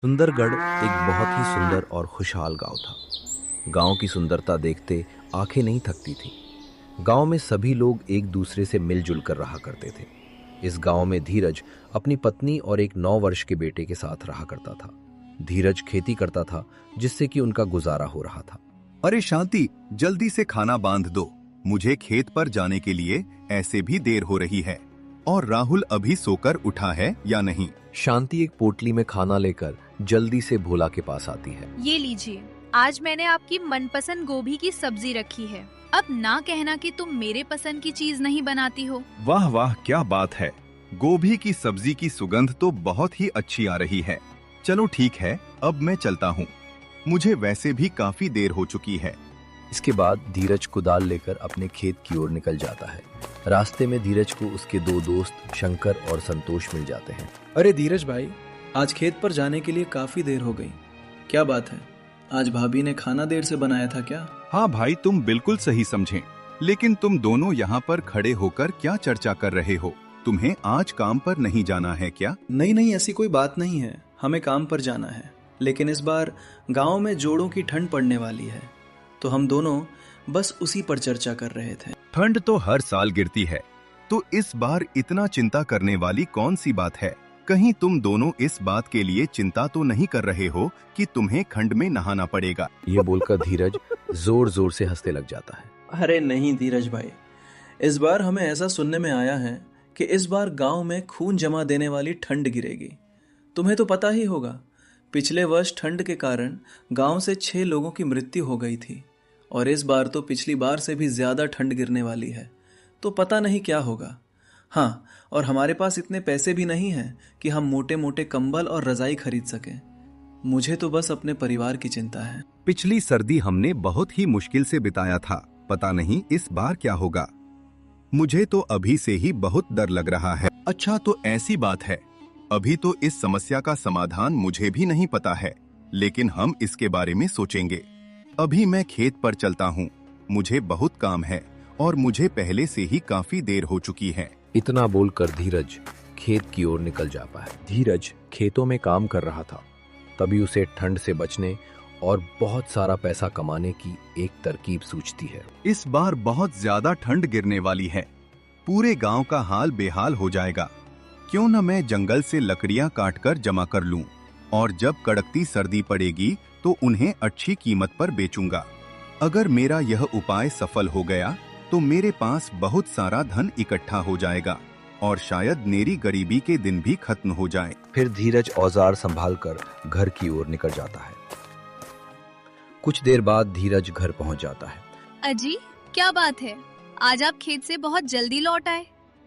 सुंदरगढ़ एक बहुत ही सुंदर और खुशहाल गांव था। गांव की सुंदरता देखते आंखें नहीं थकती थी। गांव में सभी लोग एक दूसरे से मिलजुल कर रहा करते थे। इस गांव में धीरज अपनी पत्नी और एक 9 वर्ष के बेटे के साथ रहा करता था। धीरज खेती करता था, जिससे कि उनका गुजारा हो रहा था। अरे शांति, जल्दी से खाना बांध दो। मुझे खेत पर जाने के लिए ऐसे भी देर हो रही है। और राहुल अभी सोकर उठा है या नहीं? शांति एक पोटली में खाना लेकर जल्दी से भोला के पास आती है। ये लीजिए, आज मैंने आपकी मनपसंद गोभी की सब्जी रखी है। अब ना कहना कि तुम मेरे पसंद की चीज नहीं बनाती हो। वाह वाह, क्या बात है। गोभी की सब्जी की सुगंध तो बहुत ही अच्छी आ रही है। चलो ठीक है, अब मैं चलता हूँ। मुझे वैसे भी काफी देर हो चुकी है। इसके बाद धीरज कुदाल लेकर अपने खेत की ओर निकल जाता है। रास्ते में धीरज को उसके 2 दोस्त शंकर और संतोष मिल जाते हैं। अरे धीरज भाई, आज खेत पर जाने के लिए काफी देर हो गई। क्या बात है, आज भाभी ने खाना देर से बनाया था क्या? हाँ भाई, तुम बिल्कुल सही समझे। लेकिन तुम दोनों यहाँ पर खड़े होकर क्या चर्चा कर रहे हो? तुम्हें आज काम पर नहीं जाना है क्या? नहीं, ऐसी कोई बात नहीं है। हमें काम पर जाना है, लेकिन इस बार गांव में जोड़ों की ठंड पड़ने वाली है, तो हम दोनों बस उसी पर चर्चा कर रहे थे। ठंड तो हर साल गिरती है, तो इस बार इतना चिंता करने वाली कौन सी बात है? कहीं तुम दोनों इस बात के लिए चिंता तो नहीं कर रहे हो कि तुम्हें ठंड में नहाना पड़ेगा? ये बोलकर धीरज जोर जोर से हंसने लग जाता है। अरे नहीं धीरज भाई, इस बार हमें ऐसा सुनने में आया है कि इस बार गांव में खून जमा देने वाली ठंड गिरेगी। तुम्हें तो पता ही होगा, पिछले वर्ष ठंड के कारण गांव से 6 लोगों की मृत्यु हो गई थी, और इस बार तो पिछली बार से भी ज्यादा ठंड गिरने वाली है। तो पता नहीं क्या होगा। हाँ, और हमारे पास इतने पैसे भी नहीं हैं कि हम मोटे मोटे कंबल और रजाई खरीद सकें। मुझे तो बस अपने परिवार की चिंता है। पिछली सर्दी हमने बहुत ही मुश्किल से बिताया था, पता नहीं इस बार क्या होगा। मुझे तो अभी से ही बहुत डर लग रहा है। अच्छा, तो ऐसी बात है। अभी तो इस समस्या का समाधान मुझे भी नहीं पता है, लेकिन हम इसके बारे में सोचेंगे। अभी मैं खेत पर चलता हूँ। मुझे बहुत काम है और मुझे पहले से ही काफी देर हो चुकी है। इतना बोलकर धीरज खेत की ओर निकल जाता है। धीरज खेतों में काम कर रहा था, तभी उसे ठंड से बचने और बहुत सारा पैसा कमाने की एक तरकीब सूझती है। इस बार बहुत ज्यादा ठंड गिरने वाली है। पूरे गांव का हाल बेहाल हो जाएगा। क्यों न मैं जंगल से लकड़ियां काटकर जमा कर लूं, और जब कड़कती सर्दी पड़ेगी तो उन्हें अच्छी कीमत पर बेचूंगा। अगर मेरा यह उपाय सफल हो गया तो मेरे पास बहुत सारा धन इकट्ठा हो जाएगा और शायद मेरी गरीबी के दिन भी खत्म हो जाए। फिर धीरज औजार संभालकर घर की ओर निकल जाता है। कुछ देर बाद धीरज घर पहुंच जाता है। अजी, क्या बात है, आज आप खेत से बहुत जल्दी लौट आए।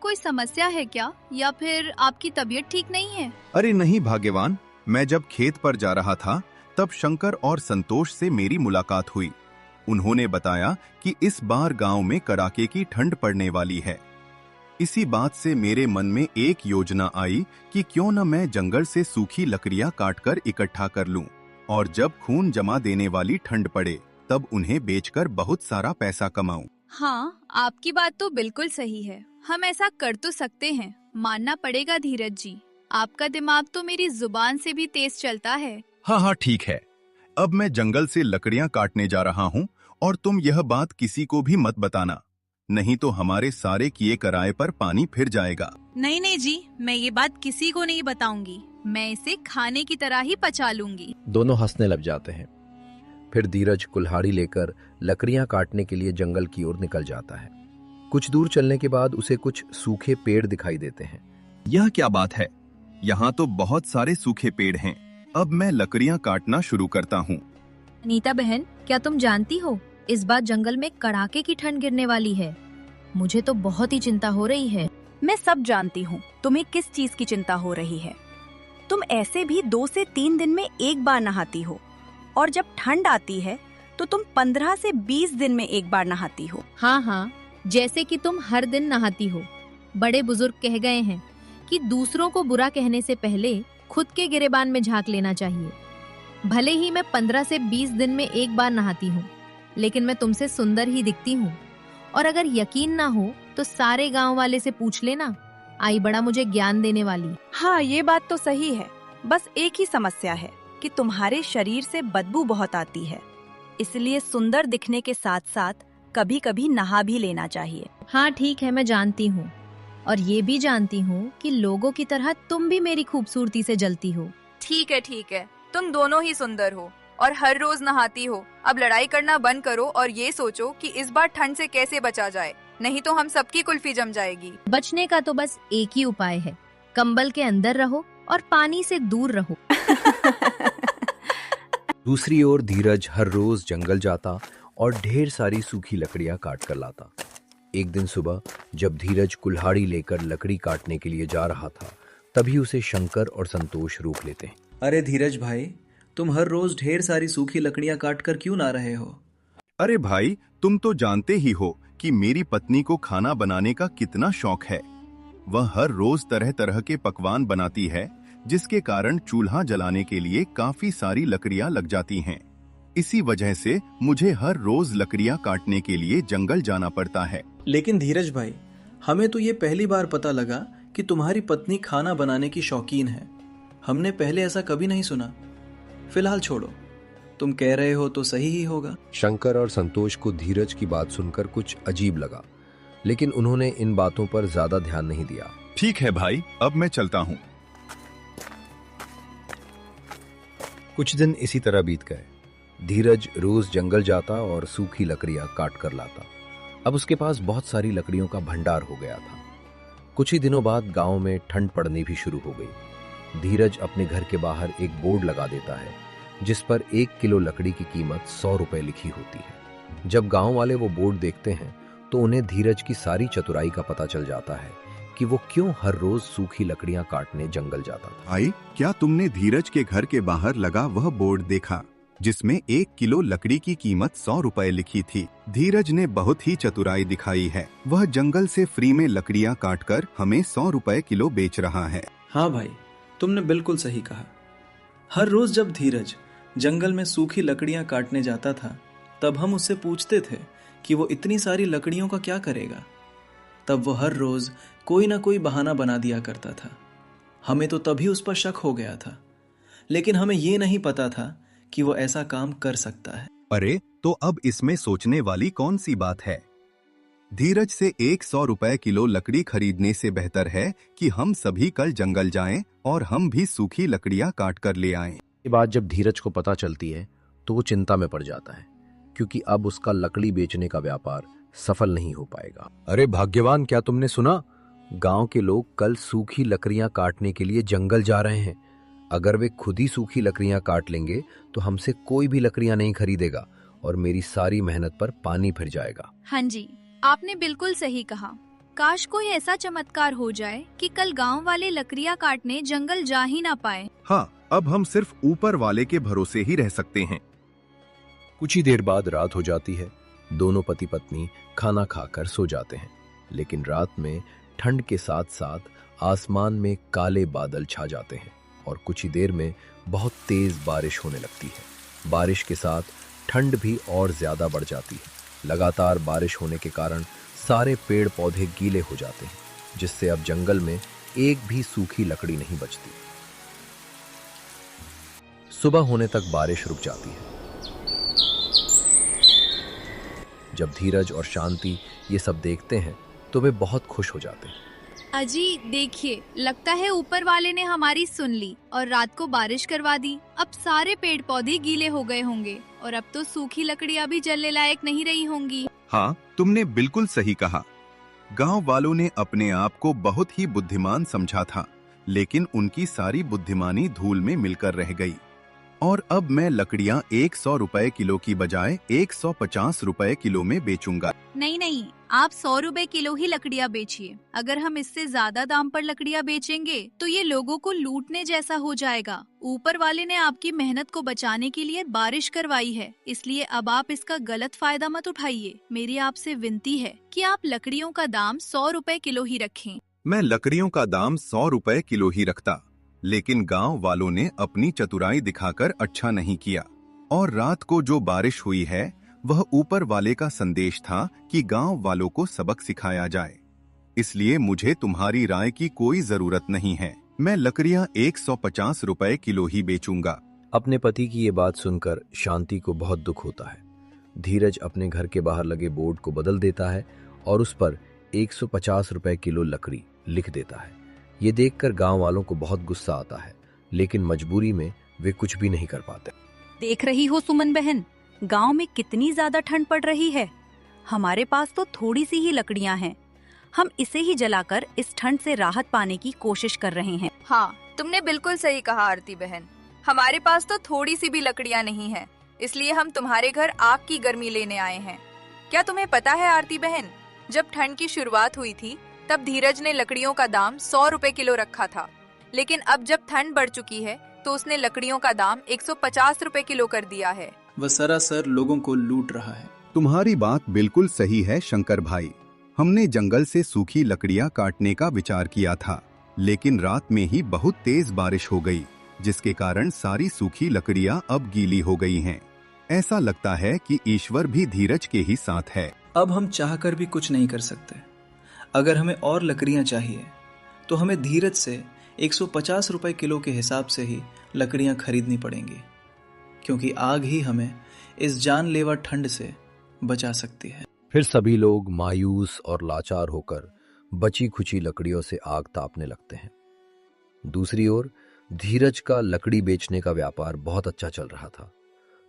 कोई समस्या है क्या, या फिर आपकी तबीयत ठीक नहीं है? अरे नहीं भाग्यवान, मैं जब खेत पर जा रहा था तब शंकर और संतोष से मेरी मुलाकात हुई। उन्होंने बताया कि इस बार गांव में कड़ाके की ठंड पड़ने वाली है। इसी बात से मेरे मन में एक योजना आई कि क्यों न मैं जंगल से सूखी लकड़ियां काटकर इकट्ठा कर लूं, और जब खून जमा देने वाली ठंड पड़े तब उन्हें बेचकर बहुत सारा पैसा कमाऊं। हाँ, आपकी बात तो बिल्कुल सही है। हम ऐसा कर तो सकते हैं, मानना पड़ेगा धीरज जी। आपका दिमाग तो मेरी जुबान से भी तेज चलता है। हाँ, ठीक है। अब मैं जंगल से लकड़ियां काटने जा रहा हूँ, और तुम यह बात किसी को भी मत बताना, नहीं तो हमारे सारे किए कराए पर पानी फिर जाएगा। नहीं जी, मैं ये बात किसी को नहीं बताऊंगी। मैं इसे खाने की तरह ही पचा लूंगी। दोनों हंसने लग जाते हैं। फिर धीरज कुल्हाड़ी लेकर लकड़ियां काटने के लिए जंगल की ओर निकल जाता है। कुछ दूर चलने के बाद उसे कुछ सूखे पेड़ दिखाई देते हैं। यह क्या बात है? यहाँ तो बहुत सारे सूखे पेड़ हैं। अब मैं लकड़ियां काटना शुरू करता हूँ। अनीता बहन, क्या तुम जानती हो, इस बार जंगल में कड़ाके की ठंड गिरने वाली है। मुझे तो बहुत ही चिंता हो रही है। मैं सब जानती हूँ तुम्हें किस चीज की चिंता हो रही है। तुम ऐसे भी 2 से 3 दिन में एक बार नहाती हो, और जब ठंड आती है तो तुम 15 से 20 दिन में एक बार नहाती हो। हाँ, जैसे कि तुम हर दिन नहाती हो। बड़े बुजुर्ग कह गए हैं कि दूसरों को बुरा कहने से पहले खुद के गिरेबान में झांक लेना चाहिए। भले ही मैं 15 से 20 दिन में एक बार नहाती हूँ, लेकिन मैं तुमसे सुंदर ही दिखती हूँ। और अगर यकीन ना हो तो सारे गांव वाले से पूछ लेना, आई बड़ा मुझे ज्ञान देने वाली। हाँ, ये बात तो सही है। बस एक ही समस्या है कि तुम्हारे शरीर से बदबू बहुत आती है, इसलिए सुंदर दिखने के साथ साथ कभी कभी नहा भी लेना चाहिए। हाँ ठीक है, मैं जानती हूँ, और ये भी जानती हूँ कि लोगों की तरह तुम भी मेरी खूबसूरती से जलती हो। ठीक है, तुम दोनों ही सुंदर हो और हर रोज नहाती हो। अब लड़ाई करना बंद करो और ये सोचो कि इस बार ठंड से कैसे बचा जाए, नहीं तो हम सबकी कुल्फी जम जाएगी। बचने का तो बस एक ही उपाय है, कंबल के अंदर रहो और पानी से दूर रहो। दूसरी ओर धीरज हर रोज जंगल जाता और ढेर सारी सूखी लकड़ियां काट कर लाता। एक दिन सुबह जब धीरज कुल्हाड़ी लेकर लकड़ी काटने के लिए जा रहा था, तभी उसे शंकर और संतोष रोक लेते हैं। अरे धीरज भाई, तुम हर रोज ढेर सारी सूखी लकड़ियां काट कर क्यों ना रहे हो? अरे भाई, तुम तो जानते ही हो कि मेरी पत्नी को खाना बनाने का कितना शौक है। वह हर रोज तरह तरह के पकवान बनाती है, जिसके कारण चूल्हा जलाने के लिए काफी सारी लकड़ियां लग जाती हैं। इसी वजह से मुझे हर रोज लकड़ियां काटने के लिए जंगल जाना पड़ता है। लेकिन धीरज भाई, हमें तो ये पहली बार पता लगा कि तुम्हारी पत्नी खाना बनाने की शौकीन है। हमने पहले ऐसा कभी नहीं सुना। फिलहाल छोड़ो, तुम कह रहे हो तो सही ही होगा। शंकर और संतोष को धीरज की बात सुनकर कुछ अजीब लगा, लेकिन उन्होंने इन बातों पर ज्यादा ध्यान नहीं दिया। ठीक है भाई, अब मैं चलता हूँ। कुछ दिन इसी तरह बीत गए। धीरज रोज जंगल जाता और सूखी लकड़ियां काट कर लाता। अब उसके पास बहुत सारी लकड़ियों का भंडार हो गया था। कुछ ही दिनों बाद गांव में ठंड पड़नी भी शुरू हो गई। धीरज अपने घर के बाहर एक बोर्ड लगा देता है, जिस पर 1 किलो लकड़ी की कीमत 100 रुपए लिखी होती है। जब गांव वाले वो बोर्ड देखते हैं तो उन्हें धीरज की सारी चतुराई का पता चल जाता है कि वो क्यों हर रोज सूखी लकड़ियां काटने जंगल जाता था। भाई, क्या तुमने धीरज के घर के बाहर लगा वह बोर्ड देखा, जिसमें 1 किलो लकड़ी की कीमत 100 रुपए लिखी थी? धीरज ने बहुत ही चतुराई दिखाई है। वह जंगल से फ्री में लकड़ियां काटकर हमें 100 रुपए किलो बेच रहा है। हाँ भाई, तुमने बिल्कुल सही कहा। हर रोज जब धीरज जंगल में सूखी लकड़ियां काटने जाता था, तब हम उससे पूछते थे कि वो इतनी सारी लकड़ियों का क्या करेगा। तब वो हर रोज कोई ना कोई बहाना बना दिया करता था। हमें तो तभी उस पर शक हो गया था, लेकिन हमें ये नहीं पता था कि वो ऐसा काम कर सकता है। अरे, तो अब इसमें सोचने वाली कौन सी बात है? धीरज से 100 रुपए किलो लकड़ी खरीदने से बेहतर है कि हम सभी कल जंगल जाएं और हम भी सूखी लकड़ियां काट कर ले आएं। ये बात जब धीरज को पता चलती है तो वो चिंता में पड़ जाता है, क्योंकि अब उसका लकड़ी बेचने का व्यापार सफल नहीं हो पाएगा। अरे भाग्यवान, क्या तुमने सुना? गांव के लोग कल सूखी लकड़ियां काटने के लिए जंगल जा रहे हैं। अगर वे खुद ही सूखी लकड़ियां काट लेंगे तो हमसे कोई भी लकड़ियां नहीं खरीदेगा और मेरी सारी मेहनत पर पानी फिर जाएगा। हाँ जी, आपने बिल्कुल सही कहा। काश कोई ऐसा चमत्कार हो जाए कि कल गांव वाले लकड़ियां काटने जंगल जा ही ना पाए। हाँ, अब हम सिर्फ ऊपर वाले के भरोसे ही रह सकते हैं। कुछ ही देर बाद रात हो जाती है। दोनों पति पत्नी खाना खाकर सो जाते हैं, लेकिन रात में ठंड के साथ साथ आसमान में काले बादल छा जाते हैं और कुछ ही देर में बहुत तेज बारिश होने लगती है। बारिश के साथ ठंड भी और ज्यादा बढ़ जाती है। लगातार बारिश होने के कारण सारे पेड़ पौधे गीले हो जाते हैं, जिससे अब जंगल में एक भी सूखी लकड़ी नहीं बचती। सुबह होने तक बारिश रुक जाती है। जब धीरज और शांति ये सब देखते हैं तो वे बहुत खुश हो जाते हैं। अजी देखिए, लगता है ऊपर वाले ने हमारी सुन ली और रात को बारिश करवा दी। अब सारे पेड़ पौधे गीले हो गए होंगे और अब तो सूखी लकड़ियां भी जलने लायक नहीं रही होंगी। हाँ, तुमने बिल्कुल सही कहा। गांव वालों ने अपने आप को बहुत ही बुद्धिमान समझा था, लेकिन उनकी सारी बुद्धिमानी धूल में मिलकर रह गई। और अब मैं लकड़ियां 100 रुपए किलो की बजाय 150 रुपए किलो में बेचूंगा। नहीं, आप 100 रुपए किलो ही लकड़ियां बेचिए। अगर हम इससे ज्यादा दाम पर लकड़ियां बेचेंगे तो ये लोगों को लूटने जैसा हो जाएगा। ऊपर वाले ने आपकी मेहनत को बचाने के लिए बारिश करवाई है, इसलिए अब आप इसका गलत फायदा मत उठाइए। मेरी आपसे विनती है कि आप लकड़ियों का दाम 100 रुपए किलो ही रखें। मैं लकड़ियों का दाम 100 रुपए किलो ही रखता, लेकिन गांव वालों ने अपनी चतुराई दिखाकर अच्छा नहीं किया। और रात को जो बारिश हुई है वह ऊपर वाले का संदेश था कि गांव वालों को सबक सिखाया जाए। इसलिए मुझे तुम्हारी राय की कोई जरूरत नहीं है। मैं लकड़ियां 150 रुपए किलो ही बेचूंगा। अपने पति की ये बात सुनकर शांति को बहुत दुख होता है। धीरज अपने घर के बाहर लगे बोर्ड को बदल देता है और उस पर 150 रुपए किलो लकड़ी लिख देता है। ये देखकर गांव वालों को बहुत गुस्सा आता है, लेकिन मजबूरी में वे कुछ भी नहीं कर पाते। देख रही हो सुमन बहन, गांव में कितनी ज्यादा ठंड पड़ रही है। हमारे पास तो थोड़ी सी ही लकड़ियां हैं। हम इसे ही जलाकर इस ठंड से राहत पाने की कोशिश कर रहे हैं। हाँ, तुमने बिल्कुल सही कहा आरती बहन। हमारे पास तो थोड़ी सी भी लकड़ियां नहीं है, इसलिए हम तुम्हारे घर आग की गर्मी लेने आए हैं। क्या तुम्हें पता है आरती बहन, जब ठंड की शुरुआत हुई थी तब धीरज ने लकड़ियों का दाम 100 रुपए किलो रखा था, लेकिन अब जब ठंड बढ़ चुकी है तो उसने लकड़ियों का दाम 150 रुपए किलो कर दिया है। वह सरासर लोगों को लूट रहा है। तुम्हारी बात बिल्कुल सही है शंकर भाई। हमने जंगल से सूखी लकड़ियां काटने का विचार किया था, लेकिन रात में ही बहुत तेज बारिश हो गई, जिसके कारण सारी सूखी लकड़ियां अब गीली हो गई हैं। ऐसा लगता है कि ईश्वर भी धीरज के ही साथ है। अब हम चाहकर भी कुछ नहीं कर सकते। अगर हमें और लकड़ियां चाहिए तो हमें धीरज से 150 रुपए किलो के हिसाब से ही लकड़ियां खरीदनी पड़ेंगी, क्योंकि आग ही हमें इस जानलेवा ठंड से बचा सकती है। फिर सभी लोग मायूस और लाचार होकर बची खुची लकड़ियों से आग तापने लगते हैं। दूसरी ओर धीरज का लकड़ी बेचने का व्यापार बहुत अच्छा चल रहा था।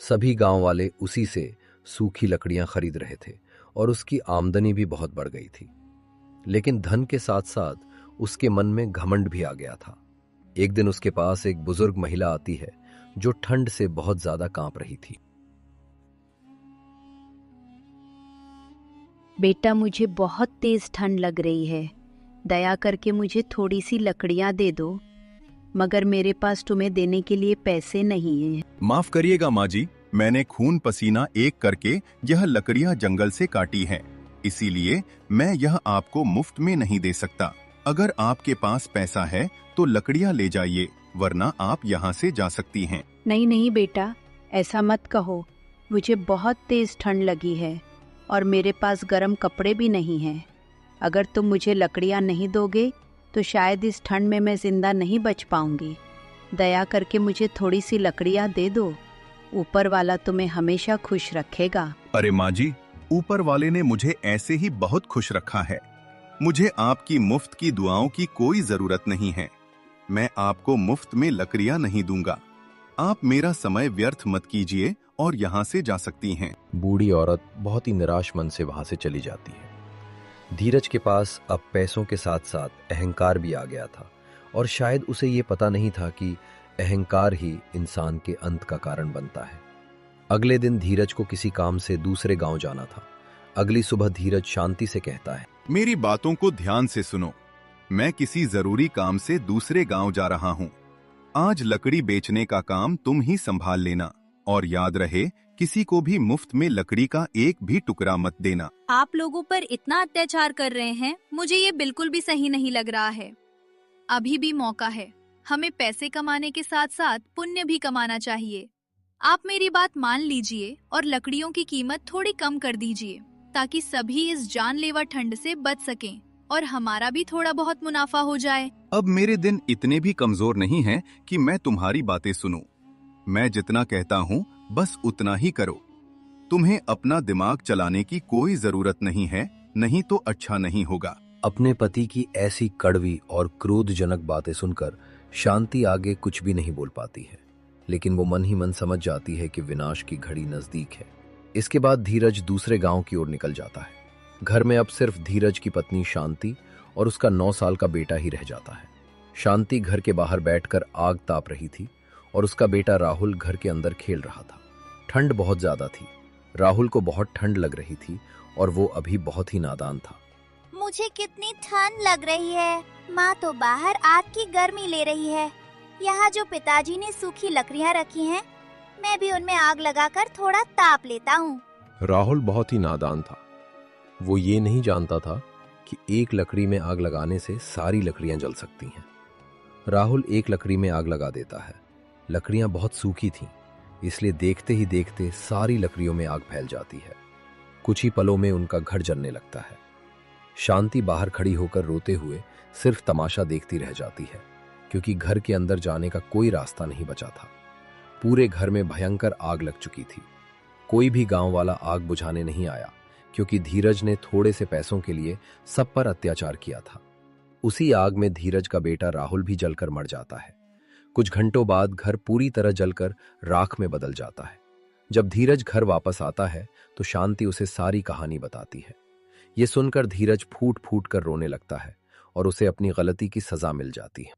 सभी गांव वाले उसी से सूखी लकड़ियां खरीद रहे थे और उसकी आमदनी भी बहुत बढ़ गई थी। लेकिन धन के साथ साथ उसके मन में घमंड भी आ गया था। एक दिन उसके पास एक बुजुर्ग महिला आती है जो ठंड से बहुत ज्यादा कांप रही थी। बेटा, मुझे बहुत तेज ठंड लग रही है। दया करके मुझे थोड़ी सी लकड़ियां दे दो, मगर मेरे पास तुम्हें देने के लिए पैसे नहीं हैं। माफ करिएगा माँ जी, मैंने खून पसीना एक करके यह लकड़ियां जंगल से काटी हैं, इसीलिए मैं यह आपको मुफ्त में नहीं दे सकता। अगर आपके पास पैसा है तो लकड़ियां ले जाइए, वरना आप यहाँ से जा सकती हैं। नहीं नहीं बेटा, ऐसा मत कहो। मुझे बहुत तेज ठंड लगी है और मेरे पास गर्म कपड़े भी नहीं हैं। अगर तुम मुझे लकड़ियां नहीं दोगे तो शायद इस ठंड में मैं जिंदा नहीं बच पाऊंगी। दया करके मुझे थोड़ी सी लकड़ियां दे दो। ऊपर वाला तुम्हें हमेशा खुश रखेगा। अरे माँ जी, ऊपर वाले ने मुझे ऐसे ही बहुत खुश रखा है। मुझे आपकी मुफ्त की दुआओं की कोई जरूरत नहीं है। मैं आपको मुफ्त में लकड़ियां नहीं दूंगा। आप मेरा समय व्यर्थ मत कीजिए और यहाँ से जा सकती हैं। बूढ़ी औरत बहुत ही निराश मन से वहां से चली जाती है। धीरज के पास अब पैसों के साथ साथ अहंकार भी आ गया था और शायद उसे ये पता नहीं था कि अहंकार ही इंसान के अंत का कारण बनता है। अगले दिन धीरज को किसी काम से दूसरे गांव जाना था। अगली सुबह धीरज शांति से कहता है, मेरी बातों को ध्यान से सुनो। मैं किसी जरूरी काम से दूसरे गांव जा रहा हूँ। आज लकड़ी बेचने का काम तुम ही संभाल लेना, और याद रहे किसी को भी मुफ्त में लकड़ी का एक भी टुकड़ा मत देना। आप लोगों पर इतना अत्याचार कर रहे हैं, मुझे ये बिल्कुल भी सही नहीं लग रहा है। अभी भी मौका है। हमें पैसे कमाने के साथ साथ पुण्य भी कमाना चाहिए। आप मेरी बात मान लीजिए और लकड़ियों की कीमत थोड़ी कम कर दीजिए, ताकि सभी इस जानलेवा ठंड से बच सकें और हमारा भी थोड़ा बहुत मुनाफा हो जाए। अब मेरे दिन इतने भी कमजोर नहीं हैं कि मैं तुम्हारी बातें सुनूं। मैं जितना कहता हूँ बस उतना ही करो। तुम्हें अपना दिमाग चलाने की कोई जरूरत नहीं है, नहीं तो अच्छा नहीं होगा। अपने पति की ऐसी कड़वी और क्रोधजनक बातें सुनकर शांति आगे कुछ भी नहीं बोल पाती है, लेकिन वो मन ही मन समझ जाती है कि विनाश की घड़ी नजदीक है। इसके बाद धीरज दूसरे गांव की ओर निकल जाता है। घर में अब सिर्फ धीरज की पत्नी शांति और उसका 9 साल का बेटा ही रह जाता है। शांति घर के बाहर बैठकर आग ताप रही थी और उसका बेटा राहुल घर के अंदर खेल रहा था। ठंड बहुत ज्यादा थी। राहुल को बहुत ठंड लग रही थी और वो अभी बहुत ही नादान था। मुझे कितनी ठंड लग रही है। माँ तो बाहर आग की गर्मी ले रही है। यहाँ जो पिताजी ने सूखी लकड़ियाँ रखी हैं, मैं भी उनमें आग लगाकर थोड़ा ताप लेता हूँ। राहुल बहुत ही नादान था। वो ये नहीं जानता था कि एक लकड़ी में आग लगाने से सारी लकड़ियां जल सकती हैं। राहुल एक लकड़ी में आग लगा देता है। लकड़ियां बहुत सूखी थीं, इसलिए देखते ही देखते सारी लकड़ियों में आग फैल जाती है। कुछ ही पलों में उनका घर जलने लगता है। शांति बाहर खड़ी होकर रोते हुए सिर्फ तमाशा देखती रह जाती है, क्योंकि घर के अंदर जाने का कोई रास्ता नहीं बचा था। पूरे घर में भयंकर आग लग चुकी थी। कोई भी गांव वाला आग बुझाने नहीं आया, क्योंकि धीरज ने थोड़े से पैसों के लिए सब पर अत्याचार किया था। उसी आग में धीरज का बेटा राहुल भी जलकर मर जाता है। कुछ घंटों बाद घर पूरी तरह जलकर राख में बदल जाता है। जब धीरज घर वापस आता है तो शांति उसे सारी कहानी बताती है। ये सुनकर धीरज फूट फूट कर रोने लगता है और उसे अपनी गलती की सजा मिल जाती है।